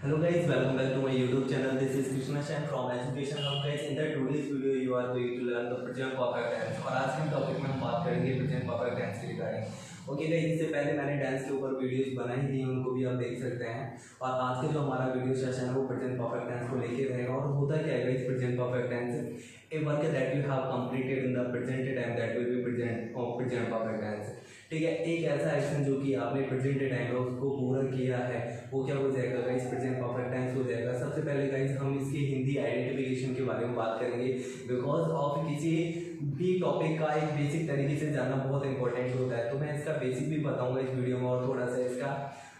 Hello guys, welcome back to my YouTube channel. This is Krishna Shan from Education Hub. Guys, in the today's video you are going to learn the present perfect tense और आज के topic में हम बात करेंगे present perfect tense के regarding. Okay guys, इससे पहले मैंने डांस के ऊपर वीडियोस बनाई थी, उनको भी आप देख सकते हैं. और आज का जो हमारा वीडियो सेशन है वो प्रेजेंट परफेक्ट टेंस को लेके रहेगा. और होता क्या है guys, present perfect tense a work that you have completed in the present time that will be present perfect tense. ठीक है, एक ऐसा एक्शन जो कि आपने प्रेजेंट टाइम में उसको पूरा किया है वो क्या हो जाएगा गाइस, प्रेजेंट परफेक्ट टेंस हो जाएगा. सबसे पहले गाइस हम इसकी हिंदी आइडेंटिफिकेशन के बारे में बात करेंगे. बिकॉज ऑफ किसी भी टॉपिक का एक बेसिक तरीके से जानना बहुत इंपॉर्टेंट होता है, तो मैं इसका बेसिक भी बताऊंगा इस वीडियो में और थोड़ा सा इसका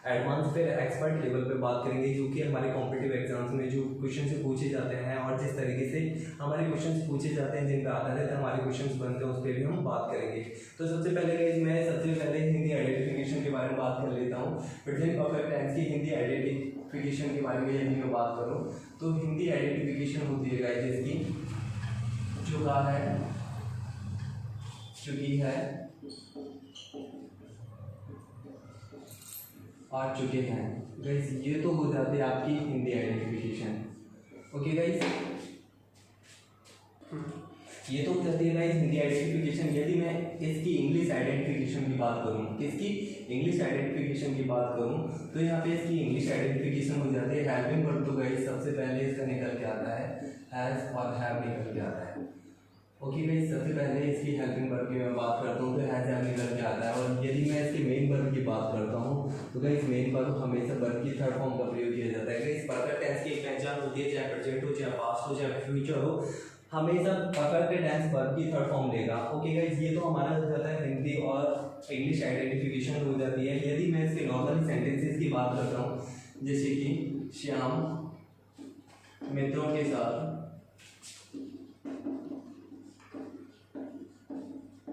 एडवांस फिर एक्सपर्ट लेवल पे बात करेंगे, जो कि हमारे कॉम्पिटिटिव एग्जाम्स में जो क्वेश्चन से पूछे जाते हैं और जिस तरीके से हमारे क्वेश्चन पूछे जाते हैं जिन पर आधारित हमारे क्वेश्चन बनते हैं उस पर भी हम बात करेंगे. तो सबसे पहले हिंदी आइडेंटिफिकेशन के बारे में बात कर लेता हूँ. प्रेजेंट परफेक्ट टेंस की हिंदी आइडेंटिफिकेशन के बारे में यदि मैं बात करूँ तो हिंदी आइडेंटिफिकेशन होती है गाइस जिसकी जो कहा है चुकी है आ चुके हैं गाइस, ये तो हो जाती है आपकी हिंदी आइडेंटिफिकेशन. ओके गाइस, ये तो हो जाती है गाइस हिंदी आइडेंटिफिकेशन. यदि मैं इसकी इंग्लिश आइडेंटिफिकेशन की बात करूं, किसकी इंग्लिश आइडेंटिफिकेशन की बात करूं तो यहाँ पे इसकी इंग्लिश आइडेंटिफिकेशन हो जाती है हैविंग वर्ब. तो गाइस सबसे पहले इसका निकल के आता है हैज और हैव निकल के आता है. ओके गाइस, सबसे पहले इसकी हेल्पिंग वर्ब की मैं बात करता हूँ तो हैज हैव निकल के आता है. और यदि मैं इसके मेन वर्ब की बात करता हूँ तो गाइस मेन वर्ब हमेशा वर्ब की थर्ड फॉर्म का प्रयोग किया जाता है. गाइस परफेक्ट टेंस की एक पहचान होती है, चाहे प्रेजेंट हो, चाहे पास्ट हो, चाहे फ्यूचर हो, हमेशा परफेक्ट टेंस वर्ब की थर्ड फॉर्म लेगा. ओके गाइस, ये तो हमारा हो जाता है हिंदी और इंग्लिश आइडेंटिफिकेशन हो जाती है. यदि मैं इसके नॉर्मल सेंटेंसेस की बात करता हूँ जैसे कि श्याम मित्रों के साथ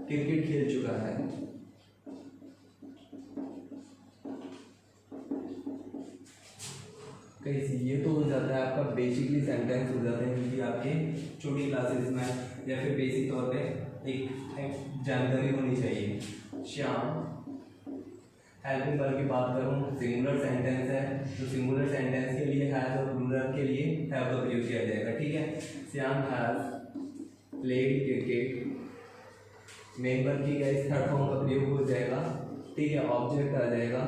क्रिकेट खेल चुका है. कैसे ये तो हो जाता है आपका बेसिकली सेंटेंस हो जाते हैं क्योंकि आपके छोटी क्लासेस में या फिर बेसिक तौर पे एक जानकारी होनी चाहिए. श्याम हेल्पिंग वर्ब की बात करूँ सिंगुलर सेंटेंस है तो सिंगुलर सेंटेंस के लिए हैज और प्लूरल के लिए हैव का प्रयोग किया जाएगा. ठीक है, Shyam has played cricket, main verb की गाइस थर्ड फॉर्म का प्रयोग हो जाएगा. ठीक है, ऑब्जेक्ट आ जाएगा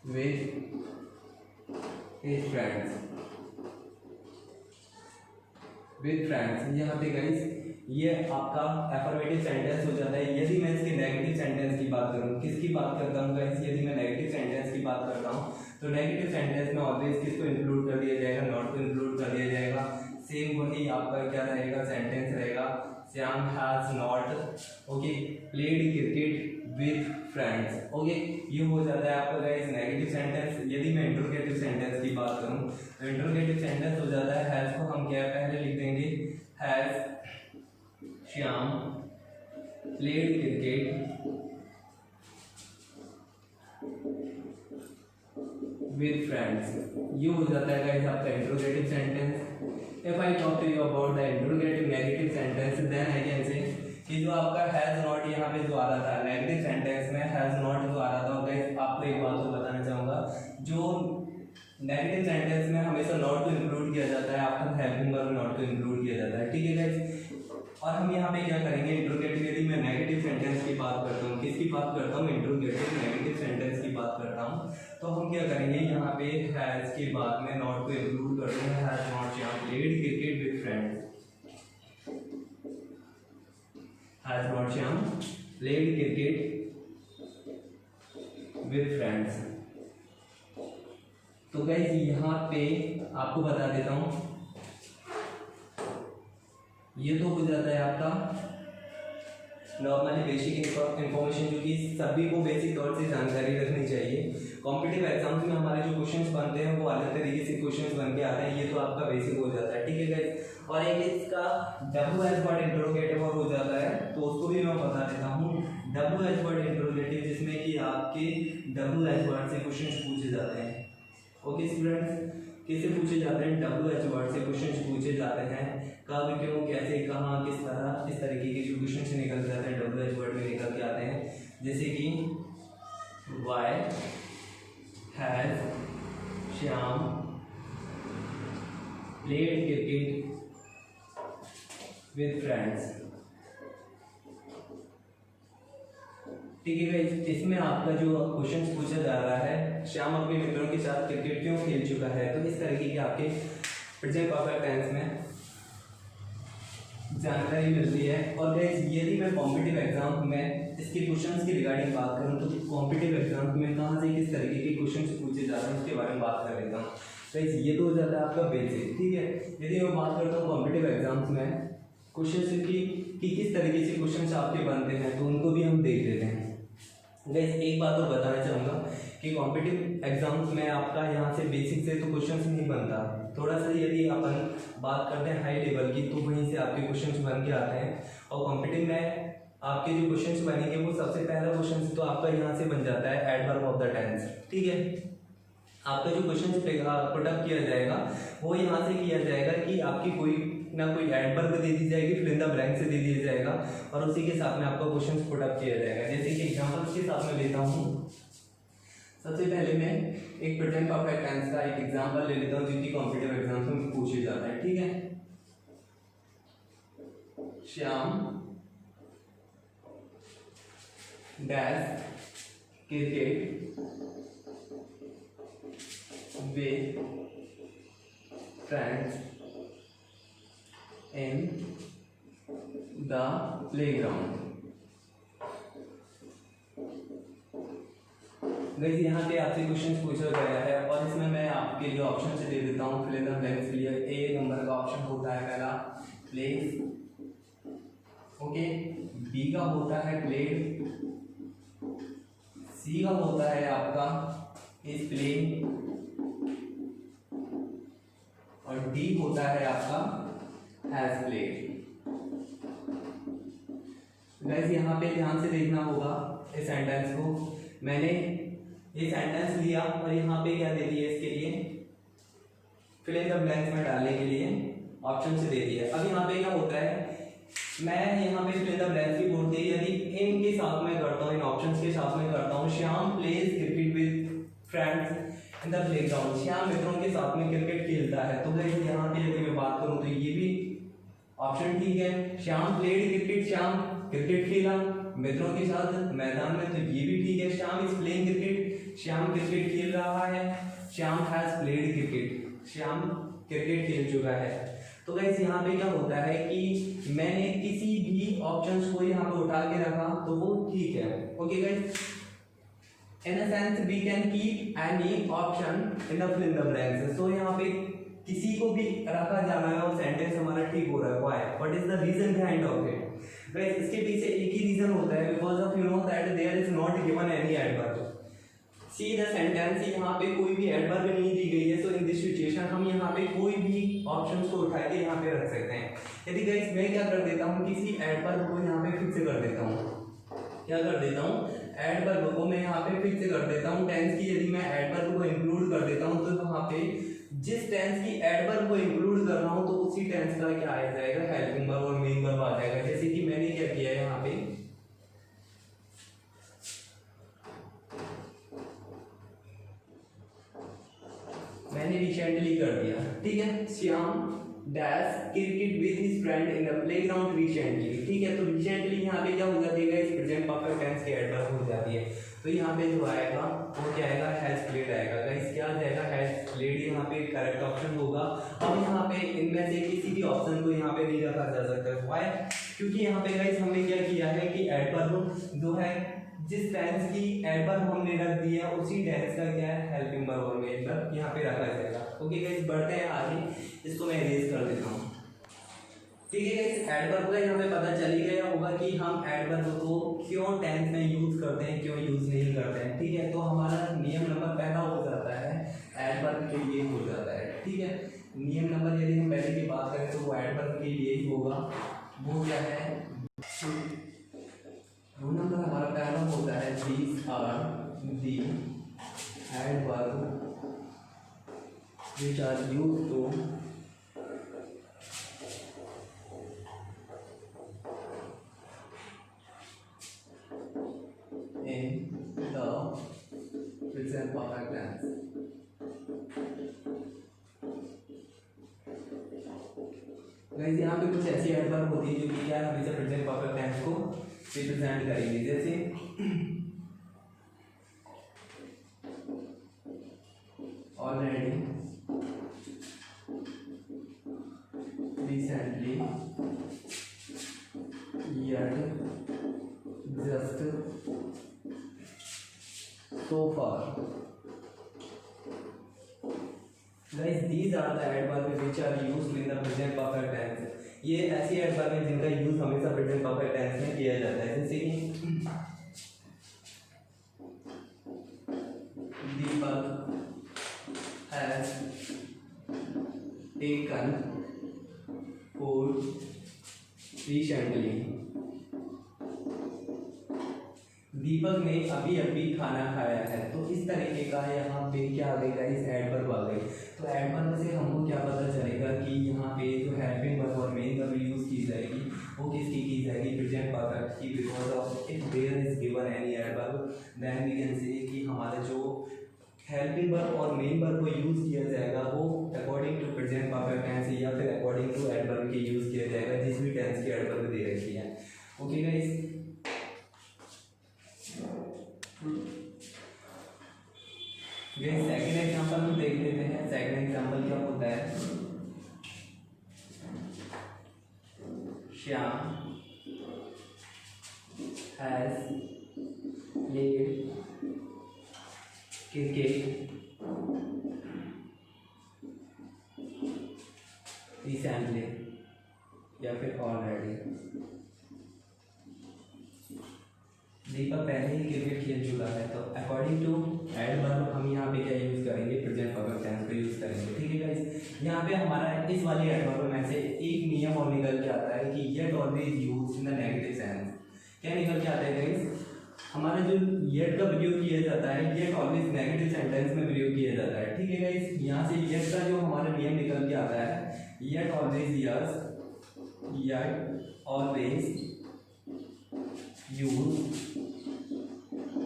विद हिज फ्रेंड्स. यहाँ पे गाइस ये आपका एफर्मेटिव सेंटेंस हो जाता है. यदि मैं इसके नेगेटिव सेंटेंस की बात करूँ, किसकी बात करता हूँ गाइस, यदि मैं नेगेटिव सेंटेंस की बात करता हूँ तो नेगेटिव सेंटेंस में ऑलवेज किसको इंक्लूड कर दिया जाएगा, नॉट को इंक्लूड कर दिया जाएगा. सेम वही आपका क्या रहेगा, सेंटेंस रहेगा Shyam has not okay played cricket with friends. Okay, ये हो जाता है आपका गाइस नेगेटिव सेंटेंस. यदि मैं इंट्रोगेटिव सेंटेंस की बात करूं तो इंट्रोगेटिव सेंटेंस हो जाता है हैज को हम क्या पहले लिख देंगे has Shyam played cricket with friends. ये हो जाता है गाइस आपका interrogative sentence. If I talk to you about the interrogative negative sentence, then I can say कि जो आपका has not यहाँ पे जो आ रहा था नेगेटिव सेंटेंस में has not जो आ रहा था. गाइस आपको एक बात और बताना चाहूँगा, जो नेगेटिव सेंटेंस में हमेशा नॉट को इंक्लूड किया जाता है, आफ्टर हेल्पिंग वर्ब नॉट को इंक्लूड किया जाता है. ठीक है गाइस, और हम यहाँ पे क्या करेंगे इंट्रोगेटिव. यदि मैं नेगेटिव सेंटेंस की बात करता हूँ, किसकी बात करता हूँ, इंट्रोगेटिव नेगेटिव सेंटेंस की बात करता हूँ, तो हम क्या करेंगे यहाँ पे हैज के बाद में नॉट को इंक्लूड कर देंगे. Has not Shyam played cricket with friends. Has not Shyam played cricket with friends. तो गाइस यहाँ पे आपको बता देता हूँ, ये तो हो जाता है आपका नॉर्मली बेसिक इंफॉर्मेशन जो कि सभी को बेसिक तौर से जानकारी रखनी चाहिए. कॉम्पिटिटिव एग्जाम्स में हमारे जो क्वेश्चंस बनते हैं वो अलग तरीके से क्वेश्चंस बन के आते हैं. ये तो आपका बेसिक हो जाता है. ठीक है गाइस, और एक इसका डब्ल्यू एच वर्ड इंट्रोगेटिव हो जाता है तो उसको भी मैं बता देता हूँ. डब्ल्यू एच वर्ड इंट्रोगेटिव जिसमें कि आपके डब्ल्यू एच वर्ड से क्वेश्चन पूछे जाते हैं. ओके स्टूडेंट्स, किससे पूछे जाते हैं, डब्ल्यू एच वर्ड से क्वेश्चन पूछे जाते हैं. कब, क्यों, कैसे, कहाँ, किस तरह, इस तरीके के जो क्वेश्चन से निकल जाते हैं डब्ल्यू एच वर्ड में निकल के आते हैं. जैसे कि why, has Shyam played cricket with friends. ठीक है गाइस, इसमें आपका जो क्वेश्चन पूछा जा रहा है, श्याम अपने मित्रों के साथ क्रिकेट क्यों खेल चुका है, तो इस तरीके की आपके प्रेजेंट परफेक्ट टेंस में जानकारी मिलती है। और गाइस यदि मैं कॉम्पिटिटिव एग्जाम में इसके क्वेश्चंस की रिगार्डिंग बात करूं तो कॉम्पिटिटिव एग्जाम में कहाँ से किस तरीके के क्वेश्चंस पूछे जा रहे हैं उसके बारे में बात कर लेता हूँ। गाइस ये तो हो जाता है आपका बेसिक, ठीक है। यदि मैं बात करता हूँ कॉम्पिटिटिव एग्जाम्स में क्वेश्चंस की कि किस तरीके से क्वेश्चंस आपके बनते हैं, तो उनको भी हम देख लेते हैं। गाइस एक बात और बताना चाहूँगा कि कॉम्पिटिटिव एग्जाम्स में आपका यहाँ से बेसिक से तो क्वेश्चंस नहीं बनता, थोड़ा सा यदि अपन बात करते हैं हाई लेवल की तो वहीं से आपके क्वेश्चंस बन के आते हैं। और कॉम्पिटिटिव में आपके जो क्वेश्चंस बनेंगे वो सबसे पहला क्वेश्चन तो आपका यहाँ से बन जाता है एडवर्ब ऑफ द टेंस, ठीक है। आपका जो क्वेश्चन पुटअप किया जाएगा वो यहाँ से किया जाएगा कि आपकी कोई ना कोई एडवर्ब दे दी जाएगी, फिल इन द ब्लैंक से दे दिया जाएगा और उसी के साथ में आपका क्वेश्चन पुटअप किया जाएगा। जैसे कि एग्जांपल्स के साथ में लेता हूँ। सबसे पहले मैं एक प्रेजेंट परफेक्ट टेंस का एक एग्जांपल ले लेता हूँ जो कि कॉम्पिटिटिव एग्जाम्स में पूछे जाता है, ठीक है। Shyam dash cricket with friends in the playground। Guys यहाँ पे आपसे क्वेश्चन पूछा गया है और इसमें मैं आपके लिए ऑप्शन से दे देता हूँ फिल इन द ब्लैंक्स के लिए। ए नंबर का ऑप्शन होता है पहला प्लेस, ओके। बी का होता है प्लेड, सी का होता है आपका इज प्लेइंग और डी होता है आपका हैज प्लेड। गाइस यहाँ पे ध्यान से देखना होगा इस सेंटेंस को। मैंने ये सेंटेंस लिया और यहाँ पे क्या दे दिया, इसके लिए फिल इन द ब्लैंक्स में डालने के लिए ऑप्शन से दे दिया। अब यहाँ पे क्या होता है, मैं यहाँ पे फिल इन द ब्लैंक्स की बोलते हैं यदि इन के साथ में करता हूँ, इन ऑप्शंस के साथ में करता हूँ Shyam pledge cricket with friends in the playground. Shyam मित्रों के साथ में क्रिकेट खेलता है, तो गाइस यहाँ पे यदि मैं बात करूँ तो ये भी ऑप्शन ठीक है। Shyam played cricket, Shyam cricket खेला मित्रों के साथ मैदान में, तो ये भी ठीक है। Shyam is playing cricket, Shyam cricket खेल रहा है। Shyam has played cricket, Shyam cricket खेल चुका है। तो गाइस यहाँ पे क्या होता है कि मैंने किसी भी ऑप्शंस को यहाँ पे उठा के रखा तो वो ठीक है, okay guys. In a sense, we can keep any option in the fill in the blanks. So यहाँ पे किसी को भी रखा जाना है और सेंटेंस हमारा ठीक हो रहा है। Why? What is the reason behind of it? Guys, इसके पीछे एक ही रीजन होता है, because of you know that there is not given any adverb. See the sentence, यहाँ पे कोई भी एडवर्ब नहीं दी गई है, so in this situation हम यहाँ पे कोई भी ऑप्शंस को उठा के यहाँ पे रख सकते हैं। यदि गाइस मैं क्या कर देता हूँ, किसी एडवर्ब को यहाँ पे फिक्स कर देता हूँ, क्या कर देता हूँ, एडवर्ब को मैं यहाँ पे फिक्स कर देता हूँ। टेंस की यदि मैं एडवर्ब को इंक्लूड कर देता हूँ तो वहाँ पे जिस टेंस की एडवर्ब को इंक्लूड कर रहा हूँ तो उसी टेंस का क्या आ जाएगा, हेल्पिंग वर्ब और मेन वर्ब आ जाएगा। जैसे कि मैंने क्या किया है यहाँ पे, मैंने रिसेंटली कर दिया, ठीक है। Shyam dash cricket with his friend in the playground recently, ठीक है। तो रिसेंटली यहाँ पे क्या हो जाती है, प्रेजेंट परफेक्ट टेंस की एडवर्ब हो जाती है। तो यहाँ पे जो आएगा वो क्या आएगा, हैज प्लेड आएगा। गाइस क्या आ जाएगा, हैज प्लेड यहाँ पे करेक्ट ऑप्शन होगा। अब यहाँ पे इनमें से किसी भी ऑप्शन को यहाँ पे नहीं रखा जा सकता। व्हाई? क्योंकि यहाँ पे गाइस हमने क्या किया है कि एडवर्ब जो है जिस टेंस की एडवर्ब हमने रख दिया उसी टेंस का क्या है, हेल्पिंग वर्ब और मेन वर्ब यहाँ पे रखा जाएगा। ओके गाइस बढ़ते हैं आगे, इसको मैं इरेज कर देता हूँ, ठीक है गाइस। एडवर्ब का यहाँ पे पता चल ही गया होगा कि हम एडवर्ब को क्यों टेंस में यूज करते हैं, क्यों यूज नहीं करते हैं, ठीक है। तो हमारा नियम नंबर पहला हो जाता है एडवर्ब के लिए हो जाता है, ठीक है। नियम नंबर यदि हम पहले की बात करें तो वो एडवर्ब के लिए ही होगा, वो क्या है, रूल नंबर हमारा पहला होता है these are the adverb which are used to in the present perfect tense। Guys यहाँ पे कुछ ऐसी एडवर्ब होती है जो कि क्या हमेशा प्रेजेंट परफेक्ट टेंस को रिप्रेजेंट करेंगे, जैसे already, recently, yet, just, so far। Guys, these are the adverbs which are used in the present perfect tense। ये ऐसी एडवर्ब है जिनका यूज हमेशा प्रेजेंट परफेक्ट टेंस में किया जाता है, जैसे कि दीपक हैज टेकन फूड रिसेंटली। दीपक ने अभी अभी खाना खाया है, तो इस तरीके का यहाँ पे क्या आ गई गाइस, एडवर्ब आ गई। तो एडवर्ब से हमको क्या पता चलेगा कि यहाँ पे जो हेल्पिंग वर्ब और मेन वर्ब यूज की जाएगी वो किसकी की जाएगी, प्रेजेंट परफेक्ट की। Because of if there is given any adverb then we can say कि हमारा जो हेल्पिंग वर्ब और मेन वर्ब को यूज किया जाएगा वो according to present perfect tense या फिर अकॉर्डिंग टू एडवर्ब के यूज किया जाएगा जिस भी टेंस की एडवर्ब दे रखी है। ओके गाइस, सेकेंड एग्जांपल हम देख लेते हैं। सेकेंड एग्जांपल क्या होता है, Shyam has played cricket recently या फिर ऑलरेडी। दीपक पहले ही क्रिकेट खेल चुका है, तो अकॉर्डिंग टू एडवर्ब हम यहाँ पे क्या यूज करेंगे, प्रेजेंट परफेक्ट टेंस को यूज करेंगे। ठीक है गाइस, यहाँ पे हमारा इस वाली एडवर्ब में से एक नियम और निकल के आता है कि yet always use in the negative sense. क्या निकल के आता है गाइस, हमारा जो येट का प्रयोग किया जाता है येट ऑलवेज नेगेटिव सेंटेंस में प्रयोग किया जाता है। ठीक है गाइस, यहाँ से येट का जो हमारा नियम निकल के आता है, yet always yes, yet always use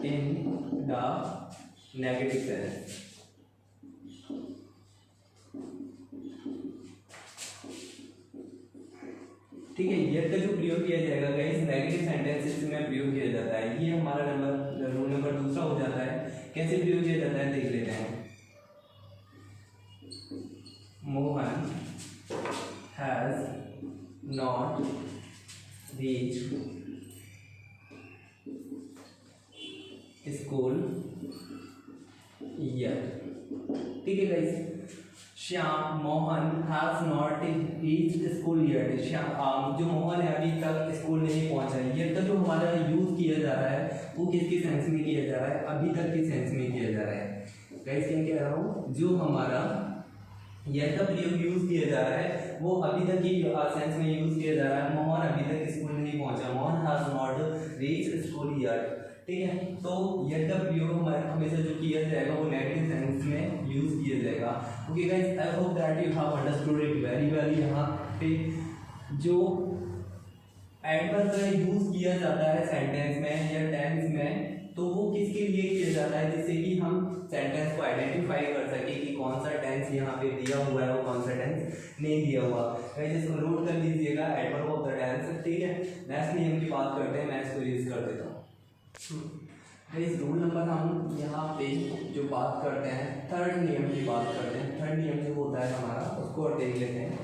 in the negative sense। ठीक है, येट का जो प्रयोग किया जाएगा गाइस नेगेटिव सेंटेंसेस में प्रयोग किया जाता है। ये हमारा रूल नंबर दूसरा हो जाता है। कैसे प्रयोग किया जाता है देख लेते हैं। Mohan has not reached school yet। ठीक है guys, Shyam Mohan has not reached school yet। Shyam जो मोहन है अभी तक स्कूल नहीं पहुंचा है। येट का जो हमारा यूज किया जा रहा है वो किसके सेंस में किया जा रहा है, अभी तक के सेंस में किया जा रहा है। गाइस क्या कह रहा हूँ, जो हमारा येट का प्रयोग यूज किया जा रहा है वो अभी तक की सेंस में यूज किया जा रहा है। मोहन अभी तक स्कूल नहीं पहुंचा, Mohan has not reached school yet। ठीक है, तो येट का प्रयोग हमेशा जो किया जाएगा वो नेगेटिव सेंस में यूज किया जाएगा। Okay guys, I hope that you have understood it very well. यहाँ पे जो एडवर्ब का यूज किया जाता है सेंटेंस में या टेंस में, तो वो किसके लिए किया जाता है, जिससे कि हम सेंटेंस को आइडेंटिफाई कर सके कि कौन सा टेंस यहाँ पे दिया हुआ है और कौन सा टेंस नहीं दिया हुआ। गाइस इसको नोट कर लीजिएगा, एडवर्ब ऑफ द टेंस। ठीक है, नेक्स्ट नियम की बात करते हैं, मैं इसको यूज कर देता हूँ। इस रूल नंबर हम यहाँ पे जो बात करते हैं थर्ड नियम की बात करते हैं। थर्ड नियम जो होता है हमारा उसको और देख लेते हैं।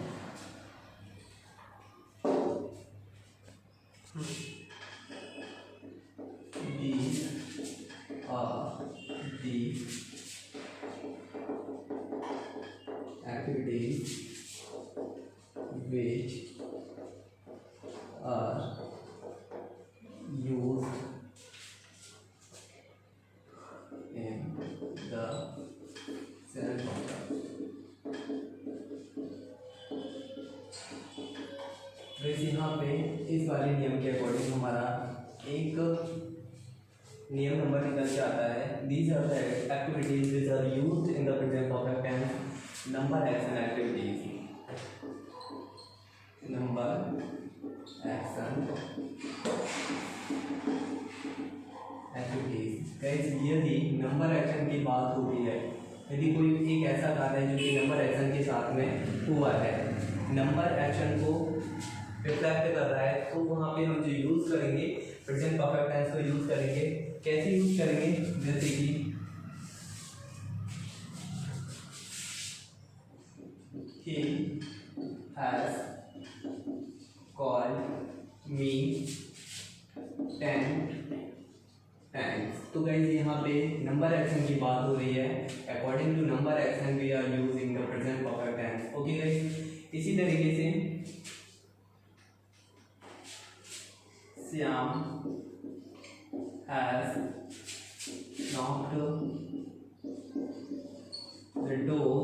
These are the activities which are used in the self-concept। वैसे यहाँ पे इस वाले नियम के अकॉर्डिंग हमारा एक नियम नंबर निकल के आता है। These are the activities which are used in the present perfect tense. Number action activities, number action activities. Guys यदि नंबर एक्शन की बात होती है, यदि कोई एक ऐसा कार्य है जो कि नंबर एक्शन के साथ में हुआ है, नंबर एक्शन को रिफ्लेक्ट कर रहा है, तो वहाँ पे हम जो यूज़ करेंगे प्रेजेंट परफेक्ट टेंस को यूज़ करेंगे। कैसे यूज़ करेंगे, जैसे कि he has called me 10 times। तो गाइस यहाँ पे नंबर एक्शन की बात हो रही है। According to number action we are using the present perfect tense. Okay guys, इसी तरीके से Shyam has knocked the door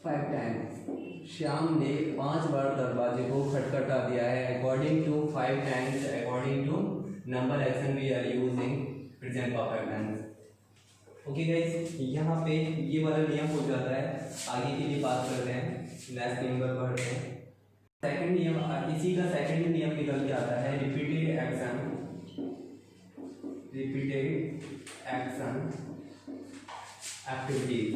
5 times। Shyam ने 5 बार दरवाजे को खटखटा दिया है। According to 5 times, according to number action we are using present perfect tense. Okay guys, यहाँ पे ये वाला नियम हो जाता है। आगे के लिए बात करते हैं, नेक्स्ट नियम पर पढ़ते हैं। सेकंड नियम, इसी का सेकंड नियम निकल के आता है repeated action activities.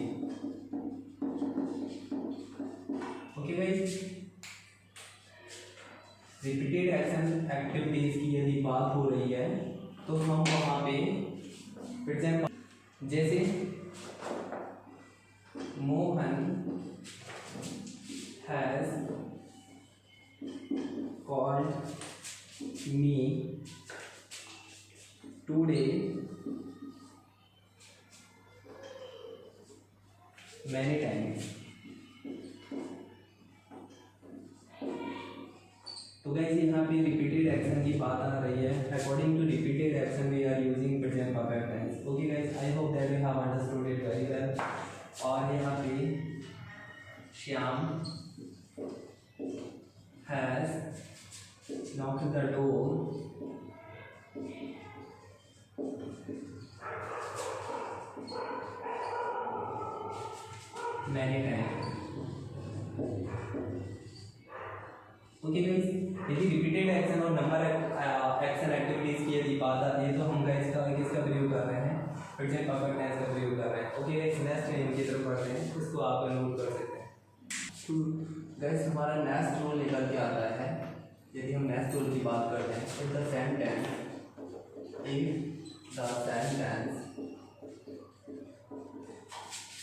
Okay guys, repeated action activities की यदि बात हो रही है तो हम वहाँ पे प्रेजेंट, जैसे Mohan has called me today many times। तो गाइस यहाँ पे रिपीटेड एक्शन की बात आ रही है। According to repeated action we are using present perfect tense. Okay guys, I hope that you have understood it very well. और यहाँ पे Shyam has knocked the door many times। ओके गाइस, यदि रिपीटेड एक्शन और नंबर एक्शन एक्टिविटीज की यदि बात आती है तो हम गाइस का किसका प्रयोग कर रहे हैं, प्रेजेंट परफेक्ट टेंस का प्रयोग कर रहे हैं। ओके गाइस, नेक्स्ट नियम की तरफ बढ़ते हैं, उसको आप नोट कर सकते हैं। गाइस हमारा नेक्स्ट रूल निकल के आता है। यदि हम नेक्स्ट रूल की बात करते हैं, if the sentence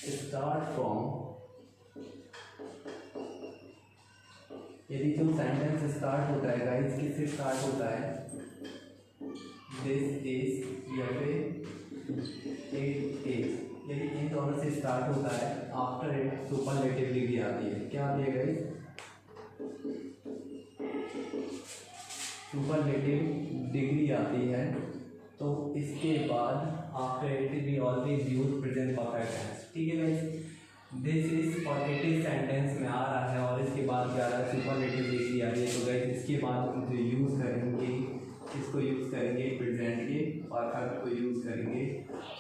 start from, यदि जो सेंटेंस स्टार्ट होता है गाइस, किससे स्टार्ट होता है, दिस इज या फिर इट इज, यदि इन दोनों से स्टार्ट होता है, आफ्टर इट सुपरलेटिव डिग्री आती है। क्या आती है गाइस, सुपरलेटिव डिग्री आती है। तो इसके बाद after it we always use present perfect tense. ठीक है गाइस, दिस इज और इट इज सेंटेंस में आ रहा है और इसके बाद क्या आ रहा है, सुपरलेटिव डिग्री आ रही है। तो गाइस इसके बाद हम जो यूज़ करेंगे, इसको यूज़ करेंगे प्रेजेंट के परफेक्ट को यूज़ करेंगे।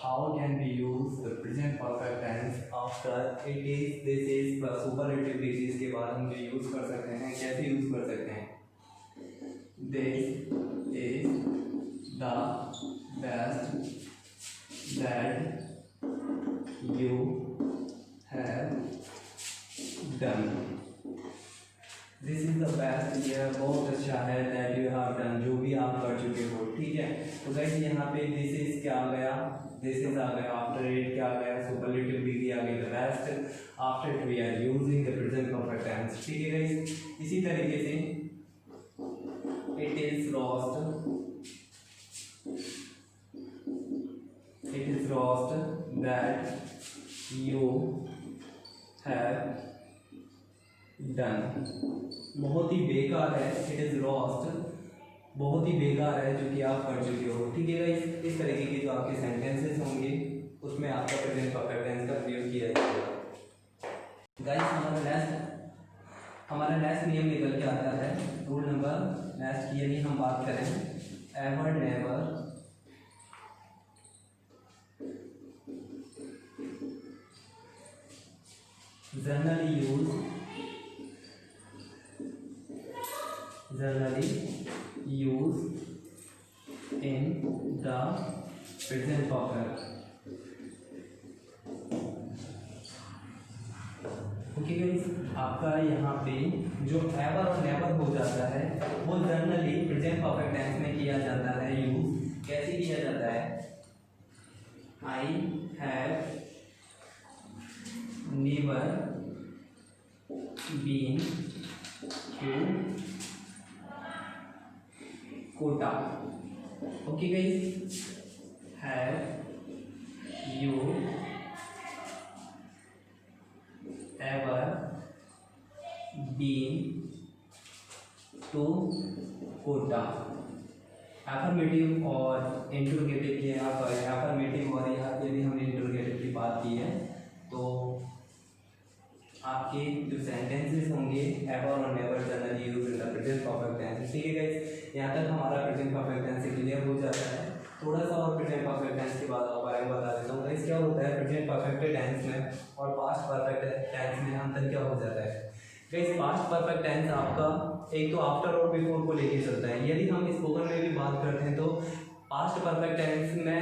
How can we use the present perfect tense after it is, this is plus superlative degree. इसके बाद हम जो यूज़ कर सकते हैं, कैसे यूज़ कर सकते हैं, this is the best that you have done। This is the best, यह बहुत अच्छा है, दैट यू हैव डन, जो भी आप कर चुके हो। ठीक है, तो गाइस यहाँ पे दिस इज क्या आ गया, दिस इज आ गया, आफ्टर इट क्या आ गया, सुपरलेटिव डिग्री आ गई, the best. After it we are using the present perfect tense. ठीक है गाइस, इसी तरीके से it is lost that you have done। बहुत ही बेकार है, it is lost, बहुत ही बेकार है जो कि आप कर चुके हो। ठीक है गाइस, इस तरीके के जो आपके सेंटेंसेस होंगे उसमें आपका प्रेजेंट परफेक्ट टेंस का प्रयोग किया जाएगा। गाइस हमारा नेक्स्ट नियम निकल के आता है, रूल नंबर नेक्स्ट की यदि हम बात करें, ever never generally use present perfect. Okay guys, आपका यहाँ पे जो एवर और नेवर हो जाता है वो जनरली प्रेजेंट परफेक्ट टेंस में किया जाता है यूज। कैसे किया जाता है? I have never been to Kota. Okay guys, have you ever been to Kota? Affirmative और इंटरोगेटिव के यहाँ पर एफर्मेटिव और यहाँ पे भी हमने इंटरोगेटिव की बात की है। तो आपके जो सेंटेंसेस होंगे एवर और never generally use in the present perfect tense. ठीक है गाइस, यहाँ तक हमारा प्रेजेंट परफेक्ट टेंस क्लियर हो जाता है। थोड़ा सा और प्रेजेंट परफेक्ट टेंस के बारे में बता देता हूँ गाइस। क्या होता है प्रेजेंट परफेक्ट टेंस में और पास्ट परफेक्ट टेंस में अंतर क्या हो जाता है गाइस? पास्ट परफेक्ट टेंस आपका एक तो आफ्टर और बिफोर को लेके चलता है। यदि हम स्पोकन में भी बात करते हैं तो पास्ट परफेक्ट टेंस में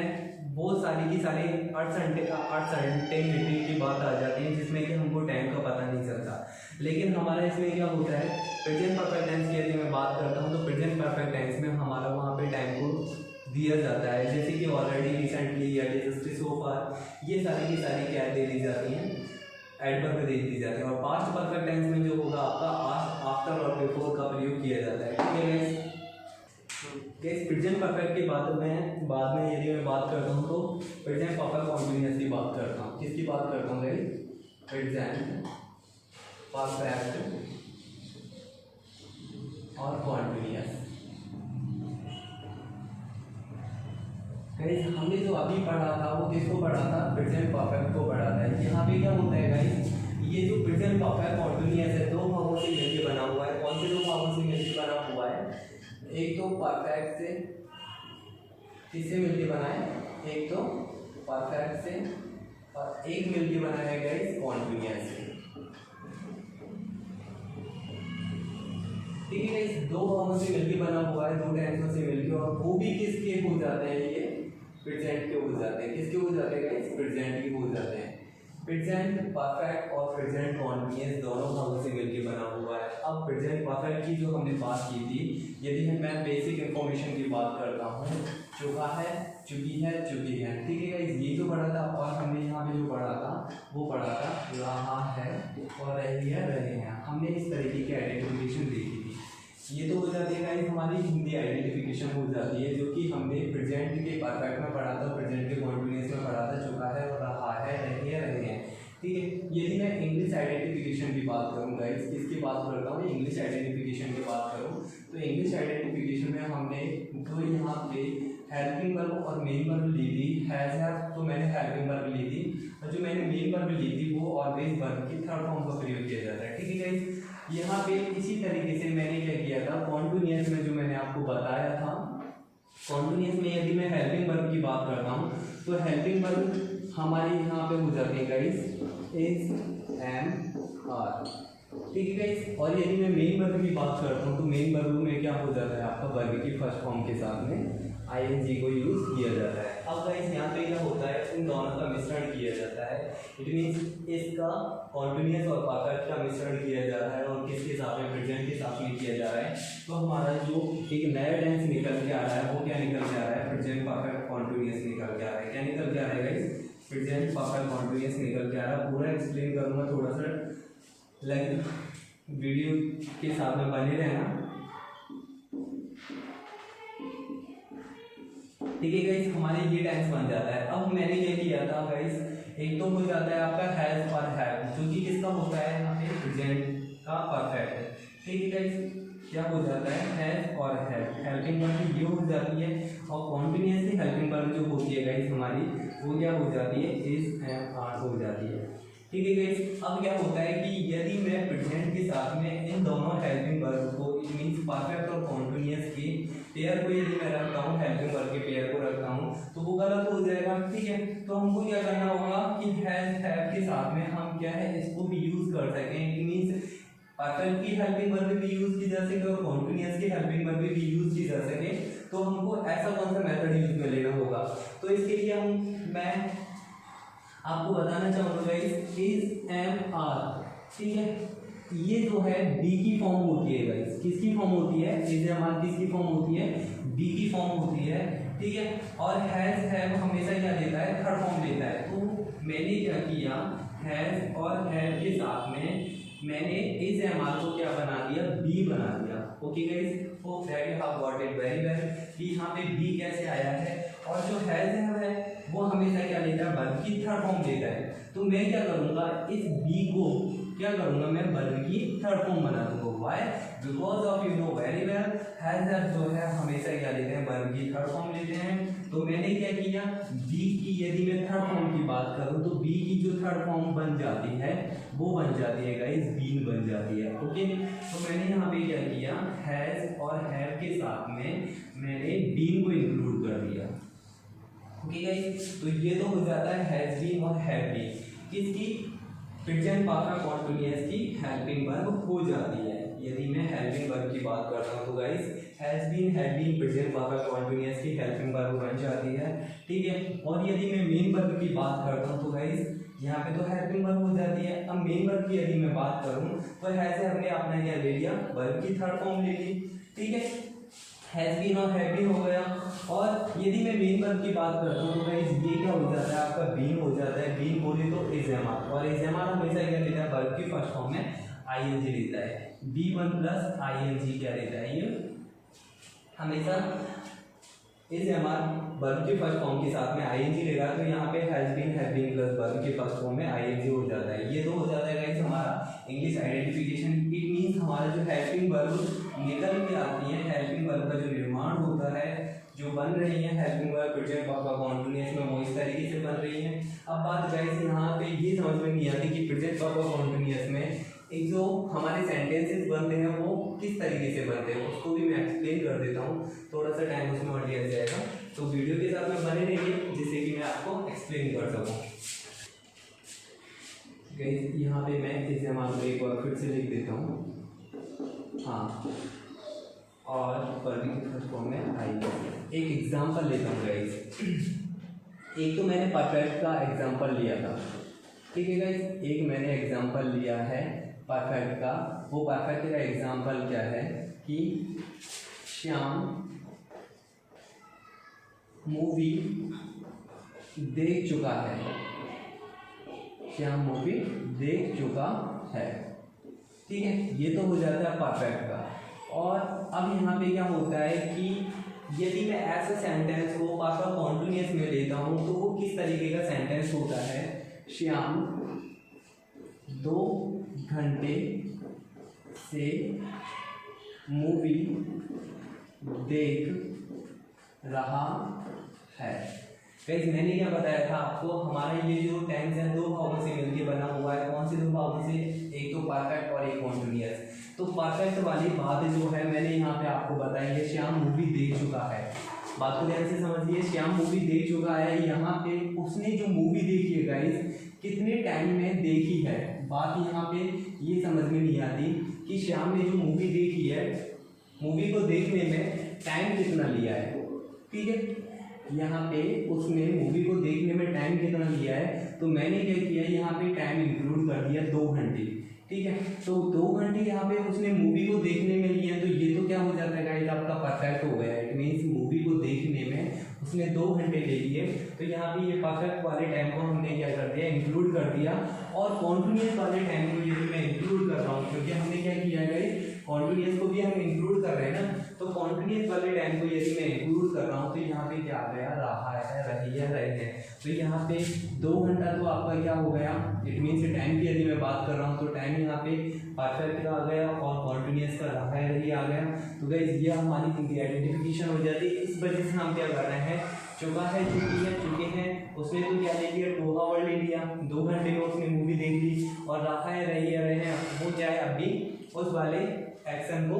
बहुत सारी की सारी अनसर्टेनिटी की बात आ जाती है जिसमें कि हमको टाइम का पता नहीं चलता। लेकिन हमारा इसमें क्या होता है, प्रेजेंट परफेक्ट टेंस की यदि मैं बात करता हूँ तो प्रेजेंट परफेक्ट टेंस में हमारा वहाँ पे टाइम को दिया जाता है, जैसे कि ऑलरेडी, रिसेंटली या जस्ट सो फार, ये सारी की सारी क्या दे दी जाती हैं, एडवर्ब दे दी जाती है। और पास्ट परफेक्ट टेंस में जो होगा आपका आफ्टर और बिफोर का प्रयोग किया जाता है। ठीक है गाइस, प्रेजेंट परफेक्ट के बाद में यदि मैं बात करता हूँ तो प्रेजेंट परफेक्ट कॉन्टिन्यूअस की बात करता हूँ। किसकी बात करता हूँ गाइस? प्रेजेंट परफेक्ट और कॉन्टिन्यूअस। गाइस, हमने जो अभी पढ़ा था वो किसको पढ़ा था? प्रेजेंट परफेक्ट को पढ़ा था। यहाँ पे क्या होता है गाइस, ये जो प्रेजेंट परफेक्ट कॉन्टिन्यूअस है दो भागों से मिलकर बना हुआ है। कौन से दो भागों से मिलकर बना हुआ है? एक तो परफेक्ट से, किससे मिलकर बना है? एक तो परफेक्ट से और एक मिलकर बना है गाइस कॉन्टिन्यूअस से। ठीक है गाइस, दो भागों से मिलकर बना हुआ है, दो टेंसों से मिलकर, और वो भी किसके हो जाते हैं? ये प्रेजेंट के हो जाते हैं। किसके हो जाते हैं गाइस? प्रेजेंट के हो जाते हैं। प्रेजेंट परफेक्ट और प्रेजेंट कॉन्टिन्यूअस दोनों भागों से मिलकर बना हुआ है। अब प्रेजेंट परफेक्ट की जो हमने बात की थी, यदि मैं बेसिक इंफॉर्मेशन की बात करता हूँ, चुका है, चुकी है, चुकी है। ठीक है गाइस, ये जो पढ़ा था और हमने यहाँ पे जो पढ़ा था वो पढ़ा था रहा है और रही है, रहे हैं। हमने इस तरीके की आइडेंटिफिकेशन देखी थी। ये तो हो जाती है गाइस हमारी हिंदी आइडेंटिफिकेशन हो जाती है, जो कि हमने प्रेजेंट के परफेक्ट में पढ़ा था, प्रेजेंट के कॉन्टिन्यूअस में पढ़ा था, चुका है और रहा है, रही है, रहे हैं। ठीक है, यदि मैं इंग्लिश आइडेंटिफिकेशन की बात करूँ गाइस, किसकी बात करता हूँ? इंग्लिश आइडेंटिफिकेशन की बात करूँ तो इंग्लिश आइडेंटिफिकेशन में हमने जो यहाँ पे हेल्पिंग वर्ब और मेन वर्ब ली थी, हैज हैव, तो मैंने हेल्पिंग वर्ब ली थी, और जो मैंने मेन वर्ब ली थी वो ऑलवेज वर्ब की थर्ड फॉर्म का प्रयोग किया जाता है। ठीक है गाइस, यहाँ पे इसी तरीके से मैंने क्या किया था, कॉन्टिन्यूअस में जो मैंने आपको बताया था, कॉन्टिन्यूअस में यदि मैं हेल्पिंग वर्ब की बात करता हूँ तो हेल्पिंग वर्ब हमारी यहाँ पे हो जाती है गाइस इज, एम, आर। ठीक है गाइस, और यदि मैं मेन वर्ब की बात करता हूँ तो मेन वर्ब में क्या हो जाता है आपका वर्ब की फर्स्ट फॉर्म के साथ में आईएनजी को यूज किया जाता है। अब गाइस यहाँ पे क्या होता है, इन दोनों का मिश्रण किया जाता है। इट मीन्स इसका कॉन्टिन्यूअस और परफेक्ट का मिश्रण किया जा रहा है और किसके साथ में? प्रेजेंट के साथ में किया जा रहा है। तो हमारा जो एक नया टेंस निकल के आ रहा है वो क्या निकल के आ रहा है? प्रेजेंट परफेक्ट कॉन्टिन्यूअस निकल के आ रहा है। क्या निकल के आ रहा है गाइस? प्रेजेंट परफेक्ट कॉन्टिन्यूअस निकल के आ रहा है। पूरा एक्सप्लेन करूँगा, थोड़ा सा वीडियो के साथ में बने रहना। ठीक है गाइस, हमारे ये टेंस बन जाता है। अब मैंने क्या किया था गाइस, एक तो हो जाता है आपका हैज और हैव, जो कि किसका होता है यहाँ पे? प्रेजेंट का परफेक्ट है। ठीक है गाइस, क्या हो जाता है? हैज और हैव, हेल्पिंग वर्ब ये हो जाती है, और कॉन्टिन्यूअसली हेल्पिंग वर्ब जो होती है गाइस हमारी वो क्या हो जाती है? इज, एम, आर हो जाती है। ठीक है गाइस, अब क्या होता है कि यदि मैं प्रेजेंट के साथ में इन दोनों हेल्पिंग वर्ब को, इट मींस परफेक्ट और कॉन्टिन्यूअस के पेयर को यदि मैं रखता हूँ, हेल्पिंग वर्ब के पेयर को रखता हूँ, तो वो गलत हो जाएगा। ठीक है, तो हमको क्या करना होगा कि हैज हैव के साथ में हम क्या है इसको भी यूज कर सकें। इट मींस परफेक्ट की हेल्पिंग वर्ब भी यूज की जा सके और कॉन्टिन्यूअस की हेल्पिंग वर्ब भी यूज की जा सके। तो हमको ऐसा कौन सा मेथड यूज में लेना होगा? तो इसके लिए मैं आपको बताना चाहूँगा गाइस, इज एम आर, ठीक है, ये जो है बी की फॉर्म होती है गाइस। किसकी फॉर्म होती है? इज एम आर किसकी फॉर्म होती है? बी की फॉर्म होती है, ठीक है। और हैव हमेशा क्या लेता है? थर्ड फॉर्म लेता है। तो मैंने क्या किया, हैज और हैव के साथ में मैंने इज एम आर को क्या बना दिया? बी बना दिया। Okay guys, hope that you have got it very well कि यहाँ पे बी कैसे आया है। और जो हैज है वो हमेशा क्या लेता है? वर्ब की थर्ड फॉर्म लेता है। तो मैं क्या करूँगा, इस बी को क्या करूँगा, मैं वर्ब की थर्ड फॉर्म बना दूंगा। Why? Because of you know very well has जो है हमेशा क्या लेते हैं? वर्ब की थर्ड फॉर्म लेते हैं। तो मैंने क्या किया, बी की यदि मैं थर्ड फॉर्म की बात करूँ तो बी की जो थर्ड फॉर्म बन जाती है वो बन जाती है गाइस, बीन बन जाती है। ओके, तो मैंने यहाँ पे क्या किया, हैज और हैव के साथ में मैंने बीन को इंक्लूड कर दिया। ओके गाइस, तो ये तो हो जाता है हैज बीन और हैव बीन। किसकी? प्रेजेंट परफेक्ट कंटीन्यूअस की हेल्पिंग वर्ब हो जाती है। यदि मैं हेल्पिंग वर्ब की बात करता हूँ तो guys has been, have been present perfect continuous की हेल्पिंग वर्ब बन जाती है, ठीक है। और यदि मैं मेन वर्ब की बात करता हूँ तो गाइस यहाँ पे तो हेल्पिंग वर्ब हो जाती है। अब मेन वर्ब की यदि मैं बात करूँ तो हैज हमने अपना क्या ले लिया? वर्ब की थर्ड फॉर्म ले ली, ठीक है। हैज बीन और हैव बीन हो गया। और यदि मैं मेन वर्ब की बात करता हूँ तो गाइस ये क्या हो जाता है? आपका बीन हो जाता है। बीन बोले तो इज एम आर, और इज एम आर हमेशा क्या लेता है? वर्ब की फर्स्ट फॉर्म में आईएनजी लेता है। बी1 प्लस आईएनजी क्या लेता है? ये हमेशा इज एम आर वर्ब के फर्स्ट फॉर्म के साथ में आईएनजी लेगा। तो यहाँ पे has been, have been plus verb के फर्स्ट फॉर्म में आईएनजी हो जाता है। ये तो हो जाता है गाइस हमारा इंग्लिश आइडेंटिफिकेशन। इट मींस हमारा जो हेल्पिंग वर्ब निकल के आती है, हेल्पिंग वर्ब का जो निर्माण होता है, जो बन रही है helping verb present perfect continuous में, वो इस तरीके से बन रही है। अब बात गाइस यहाँ पे ये समझ में नहीं आती कि प्रेजेंट परफेक्ट कंटीन्यूअस में एक जो हमारे सेंटेंसेस बनते हैं वो किस तरीके से बनते हैं, उसको भी मैं एक्सप्लेन कर देता हूँ। थोड़ा सा टाइम उसमें और लिया जाएगा, तो वीडियो के साथ में बने रहिए जिससे कि मैं आपको एक्सप्लेन कर सकूँ। गाइस यहाँ पे मैं इस एम को एक बार फिर से लिख देता हूँ, हाँ, और वर्ब की फर्स्ट फॉर्म में आई। एक एग्जांपल लेता हूँ गाइस। एक तो मैंने परफेक्ट का एग्जांपल लिया था, ठीक है गाइस। एक मैंने एग्जांपल लिया है परफेक्ट का। वो परफेक्ट का एग्जांपल क्या है कि श्याम मूवी देख चुका है। श्याम मूवी देख चुका है, ठीक है। ये तो हो जाता है परफेक्ट का। और अब यहाँ पे क्या होता है कि यदि मैं ऐसा सेंटेंस को परफेक्ट कॉन्टिन्यूअस में लेता हूँ तो वो किस तरीके का सेंटेंस होता है? श्याम 2 घंटे से मूवी देख रहा है। गाइस मैंने क्या बताया था आपको, हमारा ये जो टेंस है 2 भागों से मिलकर बना हुआ है। कौन से 2 भागों से? एक तो परफेक्ट और एक कॉन्टिन्यूअस। तो परफेक्ट वाली बात जो है मैंने यहाँ पे आपको बताई है, श्याम मूवी देख चुका है। बात को ध्यान से समझिए, श्याम मूवी देख चुका है। यहाँ पे उसने जो मूवी देखी है गाइस कितने टाइम में देखी है। बात यहाँ पे ये समझ में नहीं आती कि श्याम ने जो मूवी देखी है, मूवी को देखने में टाइम कितना लिया है, ठीक है। यहाँ पे उसने मूवी को देखने में टाइम कितना लिया है, तो मैंने क्या किया, यहाँ पे टाइम इंक्लूड कर दिया 2 घंटे, ठीक है। तो 2 घंटे यहाँ पे उसने मूवी को देखने में लिए हैं, तो ये तो क्या हो जाता है गाइस आपका परफेक्ट हो गया। इट मीन्स मूवी को देखने में उसने 2 घंटे ले लिए, तो यहाँ पे ये परफेक्ट वाले टाइम को हमने क्या कर दिया, इंक्लूड कर दिया। और कॉन्टिन्यूअस वाले टाइम को यदि मैं इंक्लूड कर रहा हूँ, क्योंकि हमने क्या किया है गाइस, कॉन्टिन्यूअस को भी हम इंक्लूड कर रहे हैं ना, तो कॉन्टिन्यूअस वाले टाइम को यदि मैं इंक्लूड कर रहा हूँ तो यहाँ पे क्या आ गया, रहा है, रही है, रहे हैं। तो यहाँ पे 2 घंटा तो आपका क्या हो गया, इट मीन्स टाइम की यदि मैं बात कर रहा हूँ तो टाइम यहाँ पे परफेक्ट का आ गया और कॉन्टिन्यूअस का रहा है, रही आ गया। तो गाइस ये हमारी आइडेंटिफिकेशन हो जाती है। इस वजह से हम क्या कर रहे हैं, चुका है, चुकी है, चुके हैं, उसने तो क्या ले लिया, 2 आवर ले लिया, 2 घंटे में उसने मूवी देख ली, और रहा है, रही है, रहे हैं, वो क्या है, अभी उस वाले एक्शन को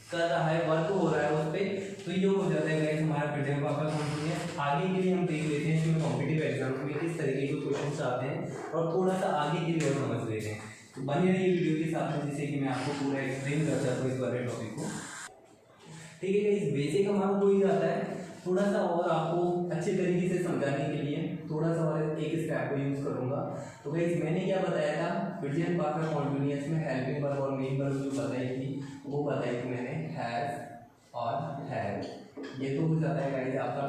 कर रहा है, वर्क हो रहा है उस पर। तो ये हो जाता है गाइस हमारा प्रेजेंट परफेक्ट कॉन्टिन्यूअस। आगे के लिए हम देख लेते हैं इसमें कॉम्पिटिटिव एग्जाम में किस तरीके के क्वेश्चन आते हैं, और थोड़ा सा आगे के लिए और समझ लेते हैं। तो बने रहिए वीडियो के साथ में, जिससे कि मैं आपको पूरा एक्सप्लेन कर सकता हूँ इस वाले टॉपिक को, ठीक है गाइस। बेसिक हमारा हो ही जाता है। थोड़ा सा और आपको अच्छे तरीके से समझाने के लिए थोड़ा सा और एक स्टेप को यूज़ करूँगा। तो गाइस मैंने क्या बताया था, प्रेजेंट परफेक्ट कॉन्टिन्यूअस में हेल्पिंग वर्ब और मेन वर्ब जो बताई थी वो बताई थी मैंने हैज़ और हैव। ये तो हो जाता है गाइस आपका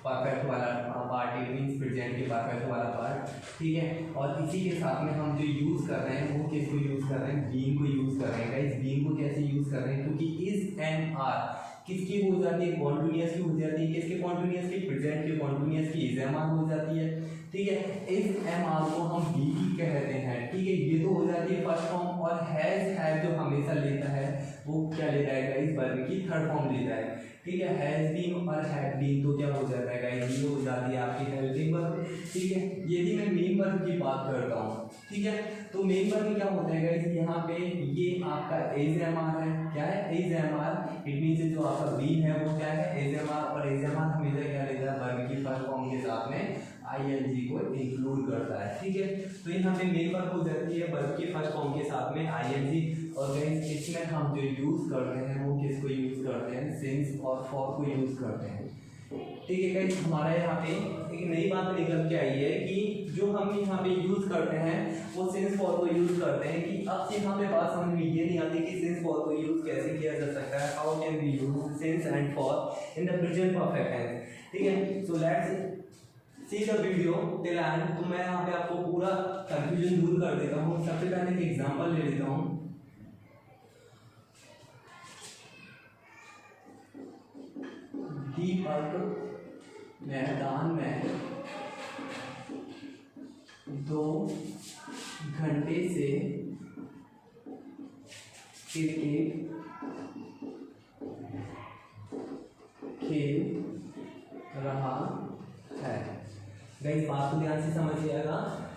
परफेक्ट वाला पार्ट, इट मीन्स प्रेजेंट के परफेक्ट वाला पार्ट, ठीक है। और इसी के साथ में हम जो यूज़ कर रहे हैं वो किसको यूज़ कर रहे हैं, बीइंग को यूज़ कर रहे हैं गाइस। बीइंग को कैसे यूज़ कर रहे हैं, क्योंकि इज एंड आर किसकी हो जाती है, कॉन्टिन्यूअस की हो जाती है। किसके कॉन्टिन्यूअस की, प्रेजेंट के कॉन्टिन्यूअस की इज एम आर हो जाती है, ठीक है। इज एम आर को हम बी की कहते हैं, ठीक है। ये तो हो जाती है फर्स्ट फॉर्म। और हैज हैव जो हमेशा लेता है वो क्या लेता है गाइस, वर्ब की थर्ड फॉर्म लेता है, ठीक है। हैज बीन और हैड बीन तो क्या हो जाता है गाइस, ये हो जाती है आपकी हेल्पिंग वर्ब, ठीक है। यदि मैं मेन वर्ब की बात करता हूँ, ठीक है, तो मेन वर्ब में क्या होता है गाइस, यहाँ पे ये आपका एज एम आर है। क्या है, is am are, it means जो आपका बीन है वो क्या है, एज एम आर। और एज एम आर हमेशा क्या लेता है, वर्ब की फर्स्ट फॉर्म के साथ में आईएनजी को इंक्लूड करता है, ठीक है। तो यहाँ पे मेन वर्ब हो जाती है वर्ब की फर्स्ट फॉर्म के साथ में आईएनजी। और गाइस इसमें हम जो यूज करते हैं वो किसको यूज करते हैं, सिंस और फॉर को यूज करते हैं, ठीक है गाइस। हमारा यहाँ पे एक नई बात निकल के आई है कि जो हम यहाँ पे यूज करते हैं वो सिंस फॉर को यूज करते हैं। कि अब यहाँ पे बात समझ में ये नहीं आती कि सिंस फॉर को यूज कैसे किया जा सकता है, how can we use since and for in the present perfect tense, ठीक है। So let's see the video till end. तो मैं यहाँ पे आपको पूरा कंफ्यूजन दूर कर देता हूँ। सबसे पहले एक एग्जांपल ले लेता हूँ। दीपक मैदान में 2 घंटे से क्रिकेट खेल रहा है। गाइस बात को ध्यान से समझिएगा।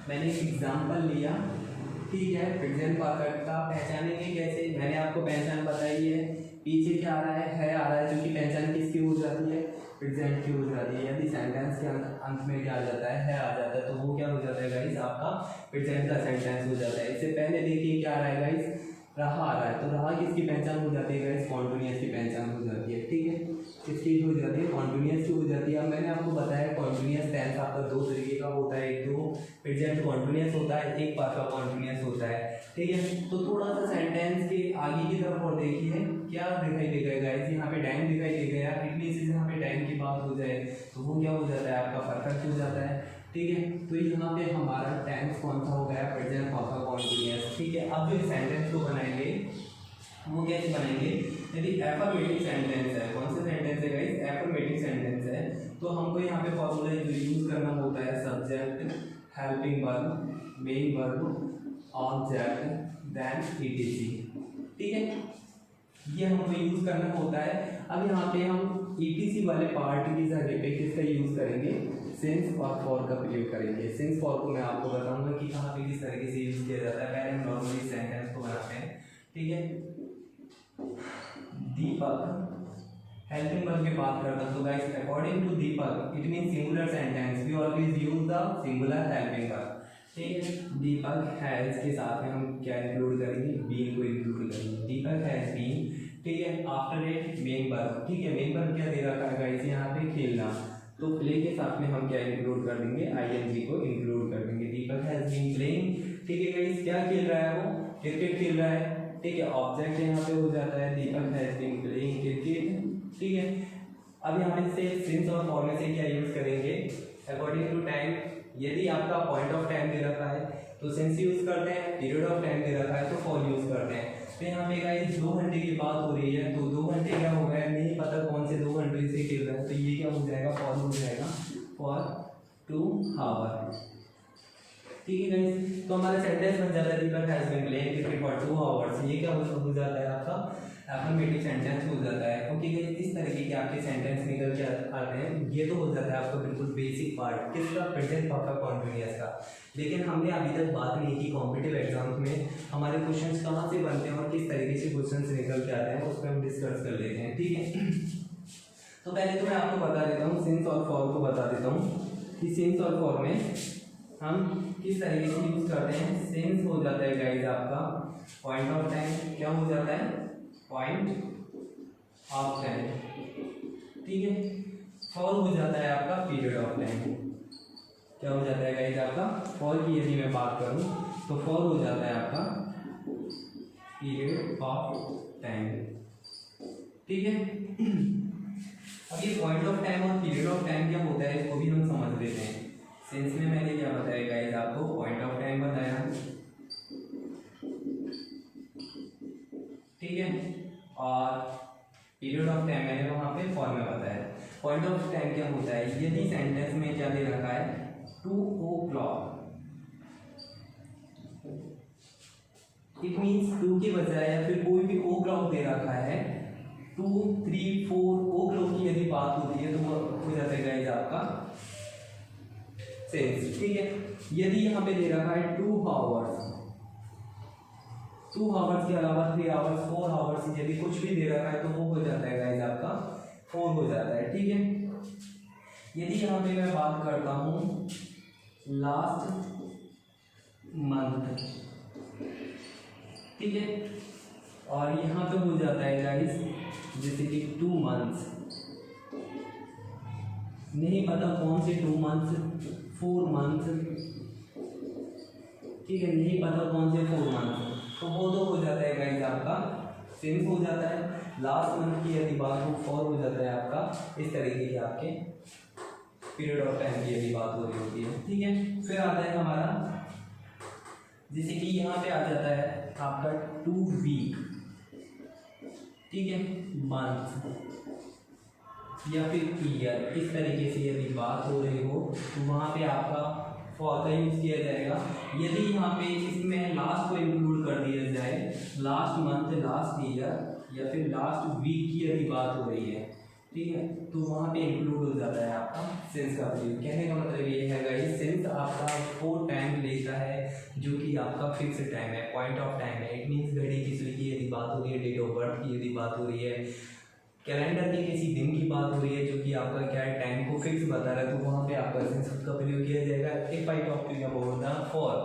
मैंने एक एग्जांपल लिया, ठीक है, प्रेजेंट परफेक्ट का। पहचानेंगे कैसे, मैंने आपको पहचान बताई है। पीछे क्या आ रहा है आ रहा है, जो कि पहचान किसकी हो जाती है, प्रेजेंट की हो जाती है। यदि सेंटेंस के अंत में क्या आ जाता है आ जाता है, तो वो क्या हो जाता है गाइस, आपका प्रेजेंट का सेंटेंस हो जाता है। इससे पहले देखिए क्या आ रहा है गाइस, रहा आ रहा है। तो रहा किसकी पहचान हो जाती है गाइस, कॉन्टिन्यूअस की पहचान हो जाती है, ठीक है। किसकी हो जाती है, कॉन्टिन्यूअस की हो जाती है। अब मैंने आपको बताया कॉन्टिन्यूअस टेंस आपका 2 तरीके का होता है, एक तो प्रेजेंट कॉन्टिन्यूअस होता है, एक परफेक्ट कॉन्टिन्यूअस होता है, ठीक है। तो थोड़ा सा सेंटेंस के आगे की तरफ और देखिए क्या दिखाई देगा गाइस, यहाँ पे टाइम दिखाई देगा। इट मींस यहाँ पे टाइम की बात हो जाए तो वो क्या हो जाता है, आपका परफेक्ट हो जाता है, ठीक है। तो यहाँ पे हमारा टेंस कौन सा हो गया, प्रेजेंट परफेक्ट कॉन्टिन्यूअस, ठीक है। अब जो सेंटेंस को बनाएंगे वो कैसे बनाएंगे, यदि एफर्मेटिव सेंटेंस है, कौन सा सेंटेंस है गाइस, एफर्मेटिव सेंटेंस है, तो हमको यहाँ पे फॉर्मूला जो यूज करना होता है, subject, helping verb, main verb, object, then ETC, ठीक है। ये हमको यूज करना होता है। अब यहाँ पे हम ईटीसी वाले पार्ट की जगह पे किसका यूज करेंगे, सिंस और फॉर का प्रयोग करेंगे। सिंस फॉर को मैं आपको बताऊंगा कि कहाँ पे किस तरीके से यूज किया जाता है। पहले हम नॉर्मली सेंटेंस को बनाते हैं, ठीक है। दीपक हेल्पिंग वर्ब की बात करता हूँ, तो guys according to Deepak it mean singular sentence, we always use the singular helping verb, ठीक है। दीपक हैज के साथ में हम क्या इंक्लूड करेंगे, बीन को इंक्लूड करेंगे। दीपक हैज बीन, ठीक है। आफ्टर इट मेन वर्ब, ठीक है। मेन वर्ब क्या दे रखा है गाइस, यहाँ पे खेलना, तो प्ले के साथ में हम क्या इंक्लूड कर देंगे, आईएनजी को इंक्लूड कर देंगे। दीपक हैज बीन प्लेइंग, ठीक है गाइस। क्या खेल रहा है वो, क्रिकेट खेल रहा है, ठीक है। ऑब्जेक्ट यहाँ पे हो जाता है Deepak has been playing cricket, ठीक है। अब यहाँ से सिंस और फॉर में से क्या यूज करेंगे, अकॉर्डिंग टू टाइम। यदि आपका पॉइंट ऑफ टाइम दे रखा है तो सिंस यूज करते हैं, पीरियड ऑफ टाइम दे रखा है तो फॉर यूज करते हैं। तो यहाँ पे गाइस 2 घंटे की बात हो रही है, तो 2 घंटे क्या हो गया, नहीं पता कौन से 2 घंटे से खेल रहा है, तो ये क्या हो जाएगा, फॉर हो जाएगा, फॉर 2 आवर, ठीक है गाइस। तो हमारा सेंटेंस बन जाता है Deepak has been playing cricket for 2 hours. ये क्या हो जाता है, आपका एफर्मेटिव सेंटेंस हो जाता है। ओके गाइस, इस तरीके के आपके सेंटेंस निकल के आते हैं। ये तो हो जाता है आपका बिल्कुल बेसिक पार्ट किसका, प्रेजेंट परफेक्ट कॉन्टिन्यूअस का। लेकिन हमने अभी तक बात नहीं की कॉम्पिटिटिव एग्जाम्स में हमारे क्वेश्चंस कहाँ से बनते हैं और किस तरीके से क्वेश्चंस निकल के आते हैं, उस पर हम डिस्कस कर लेते हैं, ठीक है। तो पहले तो मैं आपको बता देता हूँ, सिंस और फॉर को बता देता हूँ कि सिंस और फॉर में हम किस तरीके से यूज करते हैं। सिंस हो जाता है गाइस आपका पॉइंट ऑफ टाइम, क्या हो जाता है, पॉइंट ऑफ टाइम, ठीक है। फॉर हो जाता है आपका पीरियड ऑफ टाइम। क्या हो जाता है गाइस आपका? फॉर की यदि मैं बात करूं तो फॉर हो जाता है आपका पीरियड ऑफ टाइम। ठीक है। अब ये पॉइंट ऑफ टाइम और पीरियड ऑफ टाइम क्या होता है इसको भी हम समझ लेते हैं। सेंस में मैंने क्या बताया गाइस आपको? पॉइंट ऑफ टाइम बताया, ठीक है, और पीरियड ऑफ टाइम मैंने वहां पे फॉर में बताया। पॉइंट ऑफ टाइम क्या होता है? यदि सेंटेंस में क्या दे रखा है 2 o'clock, इट मीन्स 2 की बजाय या फिर कोई भी ओ क्लॉक दे रखा है 2, 3, 4 ओ क्लॉक की यदि बात होती है तो वो हो जाता है गाइस आपका सेंस। ठीक है। यदि यहाँ पे दे रखा है 2 आवर्स, 2 आवर्स के अलावा 3 आवर्स, 4 आवर्स यदि कुछ भी दे रखा है तो वो हो जाता है गाइस आपका 4 हो जाता है। ठीक है। यदि यहाँ पे मैं बात करता हूँ लास्ट मंथ, ठीक है, और यहाँ पे हो जाता है गाइस जैसे कि 2 मंथ्स, नहीं पता कौन से 2 मंथ्स, 4 मंथ्स, ठीक है, नहीं पता कौन से 4 मंथ्स, तो वो तो हो जाता है गाइस आपका सेंस हो जाता है। लास्ट मंथ की यदि बात हो फॉर हो जाता है आपका इस तरीके के आपके पीरियड ऑफ टाइम की यदि बात हो रही होती है। ठीक है। फिर आता है हमारा जैसे कि यहाँ पे आ जाता है आपका 2 वीक, ठीक है, मंथ या फिर ईयर, इस तरीके से यदि बात हो रही हो तो वहाँ पे आपका फॉर का यूज किया जाएगा। यदि यहाँ पे इसमें लास्ट को इंक्लूड कर दिया जाए, लास्ट मंथ, लास्ट ईयर या फिर लास्ट वीक की यदि बात हो रही है, ठीक है, तो वहाँ पे इंक्लूड हो जाता है आपका सेंस का प्रयोग। कहने का मतलब ये है गाइस सेंस आपका वो टाइम लेता है जो कि आपका फिक्स टाइम है, पॉइंट ऑफ टाइम है। इट मीन्स घड़ी की सुई की यदि बात हो रही है, डेट ऑफ बर्थ की यदि बात हो रही है, कैलेंडर के किसी दिन की बात हो रही है जो कि आपका क्या है टाइम को फिक्स बता रहा है, तो वहाँ पे आपका सेंस का प्रयोग किया जाएगा। If I talk to you about the for,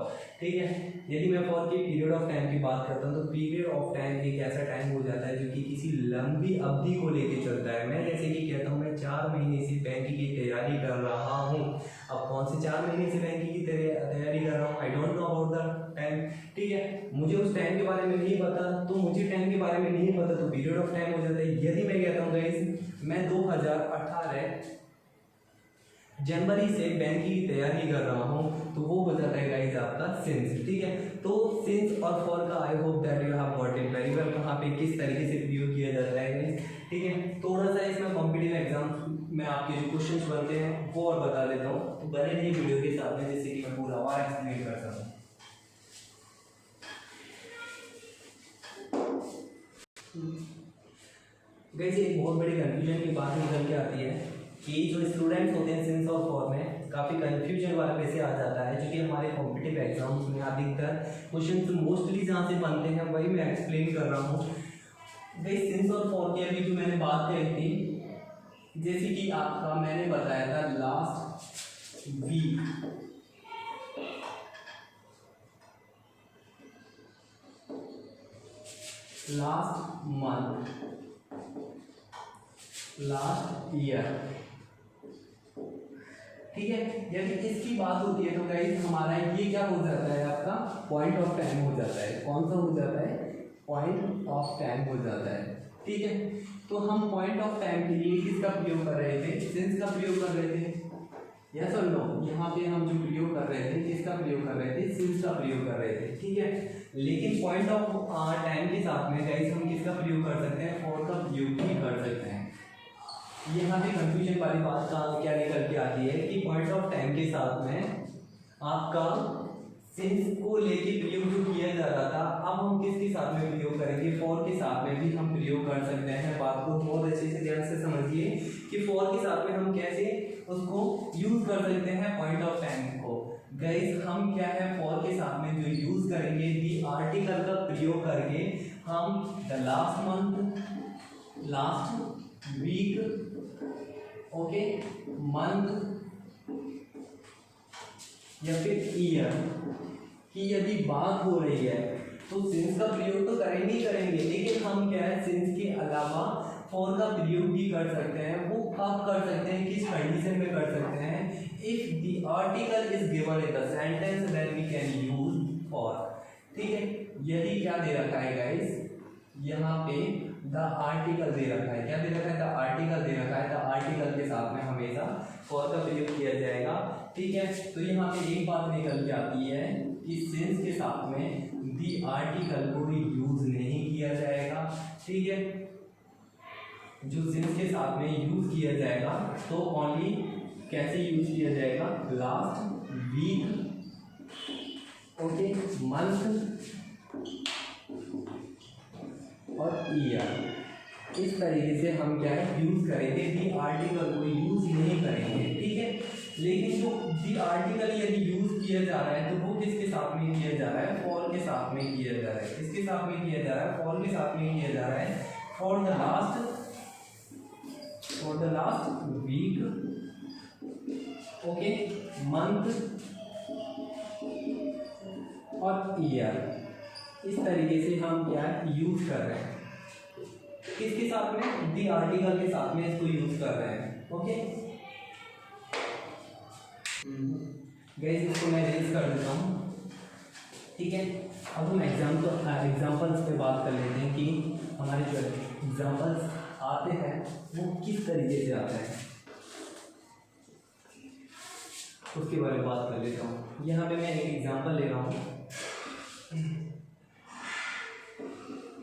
ठीक है, यदि मैं फॉर के पीरियड ऑफ टाइम की बात करता हूँ तो पीरियड ऑफ टाइम एक ऐसा टाइम हो जाता है जो कि किसी लंबी अवधि को लेके चलता है। मैं जैसे कि कहता हूँ मैं 4 महीने से बैंक की तैयारी कर रहा हूँ। अब कौन से 4 महीने से बैंक की तैयारी कर रहा हूँ, I don't know about the time, ठीक है, मुझे उस टाइम के बारे में नहीं पता, तो मुझे टाइम के बारे में नहीं पता तो पीरियड ऑफ टाइम हो जाता है। यदि मैं कहता हूँ गाइस मैं 2018 जनवरी से बैंक की तैयारी कर रहा हूँ तो वो हो जाता है गाइस आपका सिंस। ठीक है। तो सिंस और फॉर का आई hope that you have got it very well, कहाँ पे किस तरीके से प्रयोग किया जाता है गाइस। ठीक है। थोड़ा सा इसमें कॉम्पिटिटिव एग्जाम में आपके जो क्वेश्चंस बनते हैं वो और बता देता हूँ, तो बने नहीं वीडियो के साथ में जिससे कि मैं पूरा और एक्सप्लेन कर सकूँ। गाइस एक बहुत बड़ी कंफ्यूजन की बात निकल के आती है कि जो स्टूडेंट्स होते हैं सिंस और फॉर में काफ़ी कंफ्यूजन वाला वैसे आ जाता है, जो कि हमारे कॉम्पिटिटिव एग्जाम्स में अधिकतर क्वेश्चन मोस्टली जहाँ से बनते हैं वही मैं एक्सप्लेन कर रहा हूँ। गाइस सिंस और फॉर की अभी जो मैंने बात कही थी, जैसे कि आपका मैंने बताया था last week, last month, last year, ठीक है। यदि इसकी बात होती है तो गाइस हमारा ये क्या हो जाता है आपका पॉइंट ऑफ टाइम हो जाता है। कौन सा हो जाता है? पॉइंट ऑफ टाइम हो जाता है। ठीक है। तो हम पॉइंट ऑफ टाइम के लिए किसका प्रयोग कर रहे थे? सिंस का प्रयोग कर रहे थे, यस और नो? यहाँ पे हम जो प्रयोग कर रहे थे किसका प्रयोग कर रहे थे? सिंस का प्रयोग कर रहे थे। ठीक है। लेकिन पॉइंट ऑफ टाइम के साथ में गाइस हम किसका प्रयोग कर सकते हैं? फॉर का प्रयोग भी कर सकते हैं। यहाँ पे कंफ्यूजन वाली बात का क्या निकल के आती है कि पॉइंट ऑफ टाइम के साथ में आपका सिंस को लेके प्रयोग जो किया जा रहा था, अब हम किसके साथ में प्रयोग करेंगे? फॉर के साथ में भी हम प्रयोग कर सकते हैं। बात को बहुत अच्छे से ध्यान से समझिए कि फॉर के साथ में हम कैसे उसको यूज कर सकते हैं पॉइंट ऑफ टाइम को। गाइस हम क्या है फॉर के साथ में जो यूज करेंगे दी आर्टिकल का प्रयोग करके हम the last month, last week, okay, month या फिर ईयर की यदि बात हो रही है तो सिंस का प्रयोग तो करेंगे ही करेंगे, लेकिन हम क्या है सिंस के अलावा फॉर का प्रयोग भी कर सकते हैं। वो आप कर सकते हैं किस कंडीशन में कर सकते हैं, if the article is given in the sentence then we can use for. ठीक है, यदि क्या दे रखा है गाइस, यहाँ पे द आर्टिकल दे रखा है, क्या दे रखा है, द आर्टिकल दे रखा है, द आर्टिकल के साथ में हमेशा फॉर का प्रयोग किया जाएगा। ठीक है, तो यहाँ पे एक बात निकल के आती है कि सिंस के साथ में द आर्टिकल को भी यूज नहीं किया जाएगा। ठीक है, जो सिंस के साथ में यूज किया जाएगा तो ओनली कैसे यूज किया जाएगा, लास्ट, वीक, ओके, मंथ और ईयर, इस तरीके से हम क्या है यूज करेंगे, दी आर्टिकल को यूज नहीं करेंगे। ठीक है, लेकिन जो दी आर्टिकल यदि यूज किया जा रहा है तो वो किसके साथ में किया जा रहा है, फॉर के साथ में किया जा रहा है। किसके साथ में किया जा रहा है, फॉर के साथ में किया जा रहा है। For the last week, okay, month और ईयर, इस तरीके से हम क्या यूज कर रहे हैं, किसके साथ में, दी आर्टिकल के साथ में इसको यूज कर रहे हैं। ओके गाइस, इसको मैं रेज कर देता हूँ। ठीक है, अब हम एग्जाम्पल्स पे बात कर लेते हैं कि हमारे जो एग्जाम्पल्स आते हैं वो किस तरीके से आते हैं, उसके बारे में बात कर लेता हूँ। यहाँ पे मैं एक एग्जाम्पल ले रहा हूँ,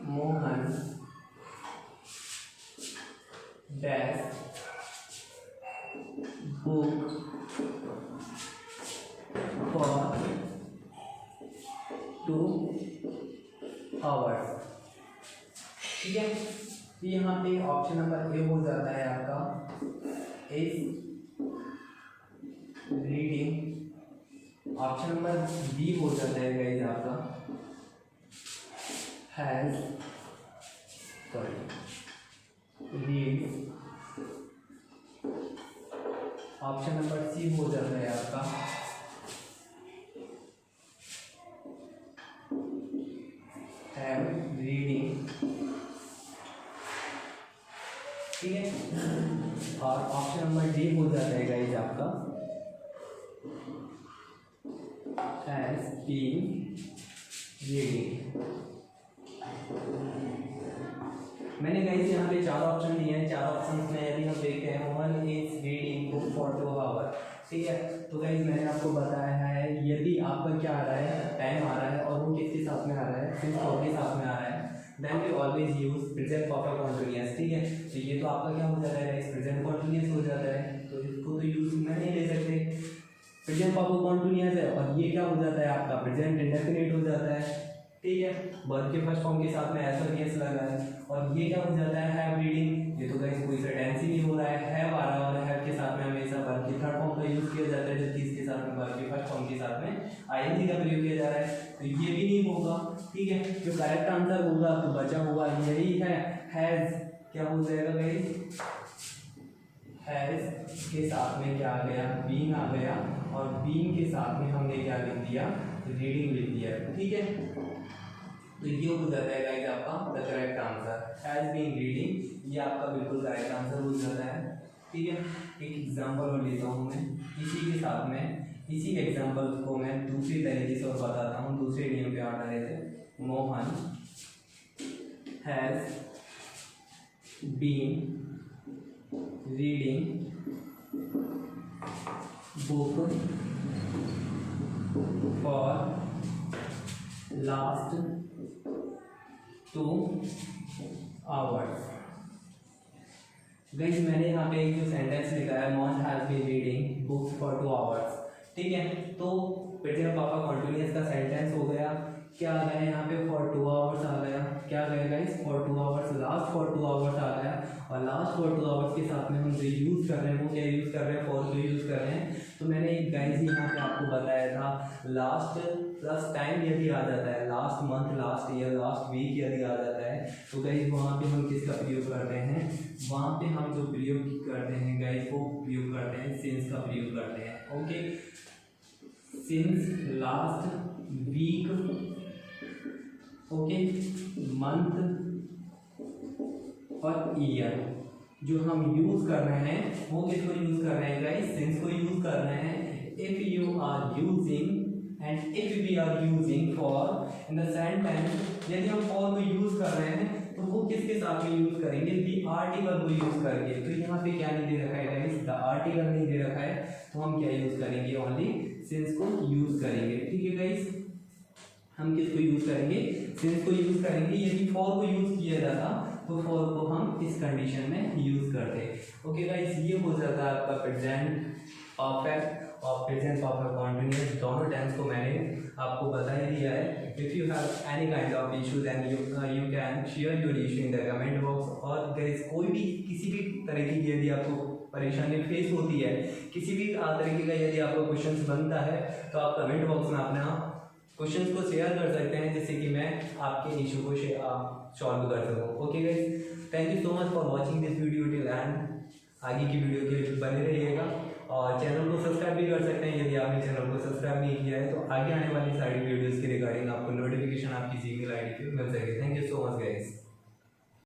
Mohan dash book for 2 hours. ठीक है, तो यहाँ पे ऑप्शन नंबर ए हो जाता है आपका is reading, option number B हो जाता है गाइस आपका has, read, option number C हो जाता है आपका हैव रीडिंग। ठीक है, और ऑप्शन नंबर डी हो जाता है गाइस आपका हैज बीन रीडिंग। मैंने गाइस यहाँ पे 4 ऑप्शन दिए हैं। 4 ऑप्शन में यदि हम देखते हैं, one is reading book for 2 hour. ठीक है, तो गाइस मैंने आपको बताया है यदि आपका क्या आ रहा है, टाइम आ रहा है और वो किसके साथ में आ रहा है, सिंस फॉर के साथ में आ रहा है, then we always use present perfect continuous. ठीक है, तो ये तो आपका क्या हो जाता है गाइस, प्रेजेंट कंटीन्यूअस हो जाता है, तो इसको तो यूज में नहीं ले सकते, प्रेजेंट परफेक्ट कंटीन्यूअस है, और ये क्या हो जाता है आपका प्रेजेंट इंडेफिनिट हो जाता है। ठीक है, वर्ब के फर्स्ट फॉर्म के साथ में एस और यस लगा है, और ये क्या हो जाता है हैव रीडिंग, ये तो गाइस कोई सा टेंस ही नहीं हो रहा है, हैव आ रहा है, और हैव के साथ में हमेशा वर्ब के थर्ड फॉर्म का यूज किया जाता है, जबकि इसके साथ में वर्ब के फर्स्ट फॉर्म के साथ में आईएनजी का प्रयोग किया जा रहा है, तो ये भी नहीं होगा। ठीक है, जो करेक्ट आंसर होगा तो बचा हुआ यही है हैज, क्या हो जाएगा गाइस, हैज के साथ में क्या आ गया, बीइंग आ गया, और बीइंग के साथ में हमने क्या लिख दिया, रीडिंग लिख दिया। ठीक है, तो ये हो जाता है गाइस आपका the correct answer, has been reading, ये आपका बिल्कुल करेक्ट आंसर हो जाता है। ठीक है, एक एग्जांपल और लेता हूँ मैं इसी के साथ में, इसी एग्जांपल को मैं दूसरी तरीके से और बताता हूँ, दूसरे नियम पे आता है। Mohan has been reading book for last 2 hours. Guys मैंने यहाँ पे एक जो सेंटेंस लिखा है, Mohan has been reading book for 2 hours. ठीक है, तो प्रेजेंट पापा कॉन्टिन्यूअस का सेंटेंस हो गया, क्या आ गया यहाँ पे फॉर 2 आवर्स आ गया, क्या आ गया guys for 2 hours, last for 2 hours आ गया, और लास्ट फॉर 2 आवर्स के साथ में हम जो यूज़ कर रहे हैं वो क्या यूज़ कर रहे हैं, फॉर को यूज़ कर रहे हैं। तो मैंने एक गाइस यहाँ पे आपको बताया था, लास्ट प्लस टाइम यदि आ जाता है, last month, last year, last week यदि आ जाता है, तो गाइस वहाँ पे हम किसका प्रयोग करते हैं, वहाँ पे हम जो प्रयोग करते हैं गाइस वो प्रयोग करते हैं सिंस का प्रयोग करते हैं। Okay, since last week, okay, month और ईयर, जो हम यूज कर रहे हैं वो किसको यूज कर रहे हैं गाइस, सिंस को यूज कर रहे हैं। If you are using and if we are using for in the sentence, यदि हम फॉर को यूज कर रहे हैं तो वो किसके साथ में यूज करेंगे, द आर्टिकल को यूज करेंगे। तो यहाँ पे क्या नहीं दे रखा है गाइस, द आर्टिकल नहीं दे रखा है, तो हम क्या यूज करेंगे, ओनली सिंस को यूज करेंगे। ठीक है गाइस, हम किसको यूज करेंगे, सिंस को यूज करेंगे। यदि फॉर को यूज किया जाता तो फॉर को हम इस कंडीशन में यूज करते। ओके गाइस, ये हो जाता है आपका प्रेजेंट परफेक्ट और प्रेजेंट परफेक्ट कॉन्टिन्यूअस, दोनों टेंस को मैंने आपको बता ही दिया है। If you have any kind of issue then you can share your issue in the comment box. और गाइस कोई भी किसी भी तरीके की यदि आपको परेशानी फेस होती है, किसी भी तरीके का यदि आपको क्वेश्चन बनता है, तो आप कमेंट बॉक्स में अपना क्वेश्चंस को शेयर कर सकते हैं, जिससे कि मैं आपके इशू को सॉल्व कर सकूँ। Okay guys, thank you so much for watching this video till and. आगे की वीडियो के लिए बने रहिएगा और चैनल को सब्सक्राइब भी कर सकते हैं। यदि आपने चैनल को सब्सक्राइब नहीं किया है तो आगे आने वाली सारी वीडियोज़ के रिगार्डिंग आपको नोटिफिकेशन आपकी जीमेल आईडी पे मिल सके। Thank you so much guys.